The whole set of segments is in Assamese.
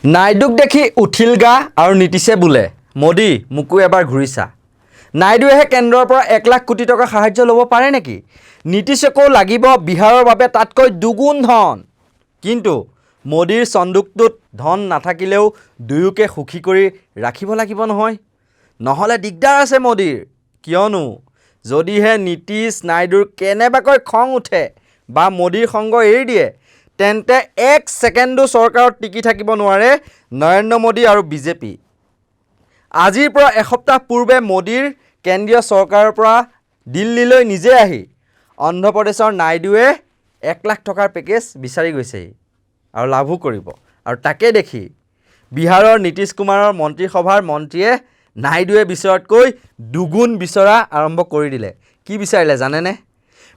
নাইডুক দেখি উঠিল গা আৰু নীতিশে বোলে মোদী মোকো এবাৰ ঘূৰিছা। নাইডুৱেহে কেন্দ্ৰৰ পৰা 1 লাখ কোটি টকা সাহায্য ল'ব পাৰে নেকি? নীতিশকো লাগিব বিহাৰৰ বাবে তাতকৈ দুগুণ ধন। কিন্তু মোদীৰ চন্দুকটোত ধন নাথাকিলেও দুয়োকে সুখী কৰি ৰাখিব লাগিব নহয়। নহ'লে দিগদাৰ আছে মোদীৰ। কিয়নো যদিহে নীতিশ নাইডুৰ কেনেবাকৈ খং উঠে বা মোদীৰ সংগ এৰি দিয়ে তেন্তে 1 ছেকেণ্ডো চৰকাৰত টিকি থাকিব নোৱাৰে নৰেন্দ্ৰ মোদী আৰু বিজেপি। আজিৰ পৰা এসপ্তাহ পূৰ্বে মোদীৰ কেন্দ্ৰীয় চৰকাৰৰ পৰা দিল্লীলৈ নিজে আহি অন্ধ্ৰপ্ৰদেশৰ নাইডুৱে 1 লাখ টকাৰ পেকেজ বিচাৰি গৈছেহি আৰু লাভো কৰিব। আৰু তাকে দেখি বিহাৰৰ নীতিশ কুমাৰৰ মন্ত্ৰীসভাৰ মন্ত্ৰীয়ে নাইডুৱে বিচৰাতকৈ দুগুণ বিচৰা আৰম্ভ কৰি দিলে। কি বিচাৰিলে জানেনে?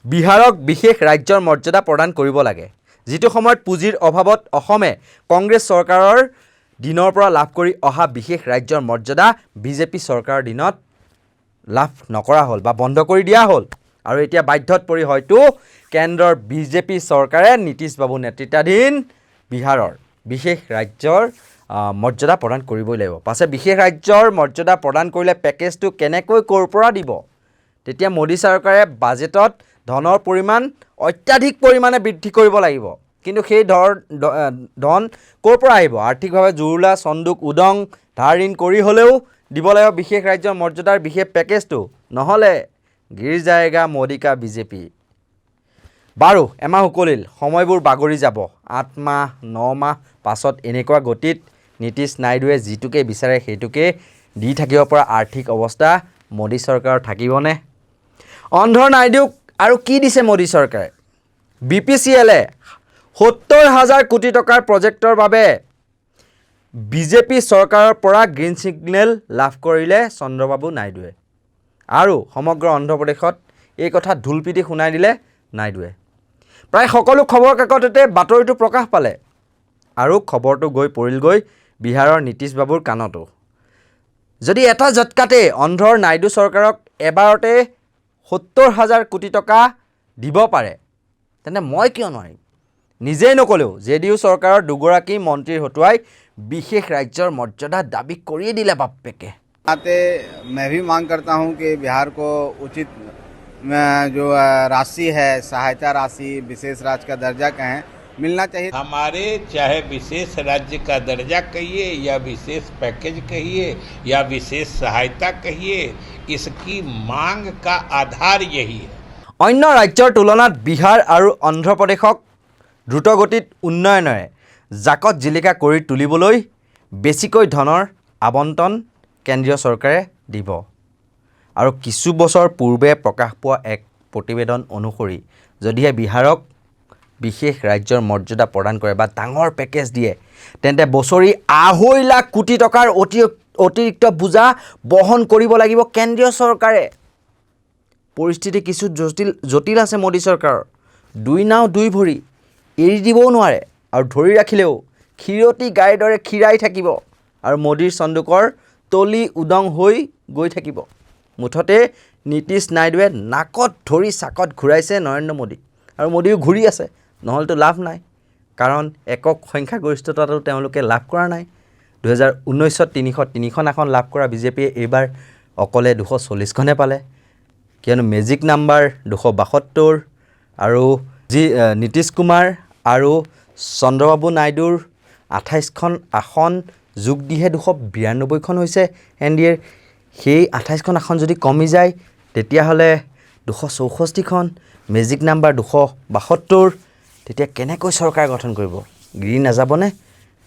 বিহাৰক বিশেষ ৰাজ্যৰ মৰ্যাদা প্ৰদান কৰিব লাগে, যিটো সময়ত পুঁজিৰ অভাৱত অসমে কংগ্ৰেছ চৰকাৰৰ দিনৰ পৰা লাভ কৰি অহা বিশেষ ৰাজ্যৰ মৰ্যাদা বিজেপি চৰকাৰৰ দিনত লাভ নকৰা হ'ল বা বন্ধ কৰি দিয়া হ'ল। আৰু এতিয়া বাধ্যত পৰি হয়তো কেন্দ্ৰৰ বিজেপি চৰকাৰে নীতিশ বাবু নেতৃত্বাধীন বিহাৰৰ বিশেষ ৰাজ্যৰ মৰ্যাদা প্ৰদান কৰিবই লাগিব। পাছে বিশেষ ৰাজ্যৰ মৰ্যাদা প্ৰদান কৰিলে পেকেজটো কেনেকৈ ক'ৰ পৰা দিব? তেতিয়া মোদী চৰকাৰে বাজেটত ধনৰ পৰিমাণ অত্যাধিক পৰিমাণে বৃদ্ধি কৰিব লাগিব। কিন্তু সেই ধন ক'ৰ পৰা আহিব? আৰ্থিকভাৱে জুৰুলা চন্দুক উদং ধাৰ ঋণ কৰি হ'লেও দিব লাগিব বিশেষ ৰাজ্যৰ মৰ্যাদাৰ বিশেষ পেকেজটো। নহ'লে গিৰ যায়গা মোদী কা বিজেপি। বাৰু এমাহ উকলিল, সময়বোৰ বাগৰি যাব। 8 মাহ 9 মাহ পাছত এনেকুৱা গতিত নীতিশ নাইডুৱে যিটোকে বিচাৰে সেইটোকে দি থাকিব পৰা আৰ্থিক অৱস্থা মোদী চৰকাৰৰ থাকিবনে? অন্ধ্ৰ নাইডুক আৰু কি দিছে মোদী চৰকাৰে? BPCLে 70,000 কোটি টকাৰ প্ৰজেক্টৰ বাবে বিজেপি চৰকাৰৰ পৰা গ্ৰীণ ছিগনেল লাভ কৰিলে চন্দ্ৰবাবু নাইডুৱে। আৰু সমগ্ৰ অন্ধ্ৰপ্ৰদেশত এই কথা ঢোলপিটি শুনাই দিলে নাইডুৱে। প্ৰায় সকলো খবৰ কাকততে বাতৰিটো প্ৰকাশ পালে আৰু খবৰটো গৈ পৰিলগৈ বিহাৰৰ নীতিশ বাবুৰ কাণতো। যদি এটা ঝটকাতে অন্ধ্ৰৰ নাইডু চৰকাৰক এবাৰতে 70,000 কোটি টকা দিব পাৰে তেন্তে মই কিয় নোৱাৰিম? নিজেই নকলেও JDU চৰকাৰৰ দুগৰাকী মন্ত্ৰীৰ হতুৱাই বিশেষ ৰাজ্যৰ মৰ্যাদা দাবী কৰিয়ে দিলে বাপ্পেকে। मैं भी मांग करता हूं कि बिहार को उचित जो राशि है, सहायता राशि, विशेष राज्य का दर्जा कहें, मिलना चाहिए। हमारे चाहे विशेष राज्य का दर्जा कहिए या विशेष पैकेज कहिए या विशेष सहायता कहिए, इसकी मांग का आधार यही है। অন্য ৰাজ্যৰ তুলনাত বিহাৰ আৰু অন্ধ্ৰপ্ৰদেশক দ্ৰুতগতিত উন্নয়নেৰে জাকত জিলিকা কৰি তুলিবলৈ বেছিকৈ ধনৰ আবণ্টন কেন্দ্ৰীয় চৰকাৰে দিব। আৰু কিছু বছৰ পূৰ্বে প্ৰকাশ পোৱা এক প্ৰতিবেদন অনুসৰি যদিহে বিহাৰক বিশেষ ৰাজ্যৰ মৰ্যাদা প্ৰদান কৰে বা ডাঙৰ পেকেজ দিয়ে তেন্তে বছৰি 2.5 লাখ কোটি টকাৰ অতিৰিক্ত বোজা বহন কৰিব লাগিব কেন্দ্ৰীয় চৰকাৰে। পৰিস্থিতি কিছু জটিল আছে মোদী চৰকাৰৰ। 2 নাও 2 ভৰি এৰি দিবও নোৱাৰে আৰু ধৰি ৰাখিলেও ক্ষীৰতী গাইৰ দৰে খীৰাই থাকিব আৰু মোদীৰ চন্দুকৰ তলি উদং হৈ গৈ থাকিব। মুঠতে নীতিশ নাইডুৱে নাকত ধৰি চাকত ঘূৰাইছে নৰেন্দ্ৰ মোদী আৰু মোদীও ঘূৰি আছে। নহ'লেতো লাভ নাই, কাৰণ একক সংখ্যাগৰিষ্ঠতাটো তেওঁলোকে লাভ কৰা নাই। 2019ত 303খন আসন লাভ কৰা বিজেপিয়ে এইবাৰ অকলে 240খনহে পালে, কিয়নো মেজিক নাম্বাৰ 272 আৰু নীতিশ কুমাৰ আৰু চন্দ্ৰবাবু নাইডুৰ 28খন আসন যোগ দিহে 292খন হৈছে NDAৰ। সেই 28খন আসন যদি কমি যায় তেতিয়াহ'লে 264খন, মেজিক নাম্বাৰ 272, তেতিয়া কেনেকৈ চৰকাৰ গঠন কৰিব? গিৰি নাযাবনে?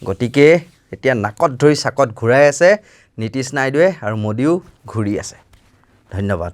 গতিকে এতিয়া নাকত ধৰি চাকত ঘূৰাই আছে নীতিশ নাইডুৱে আৰু মোদীও ঘূৰি আছে। ধন্যবাদ।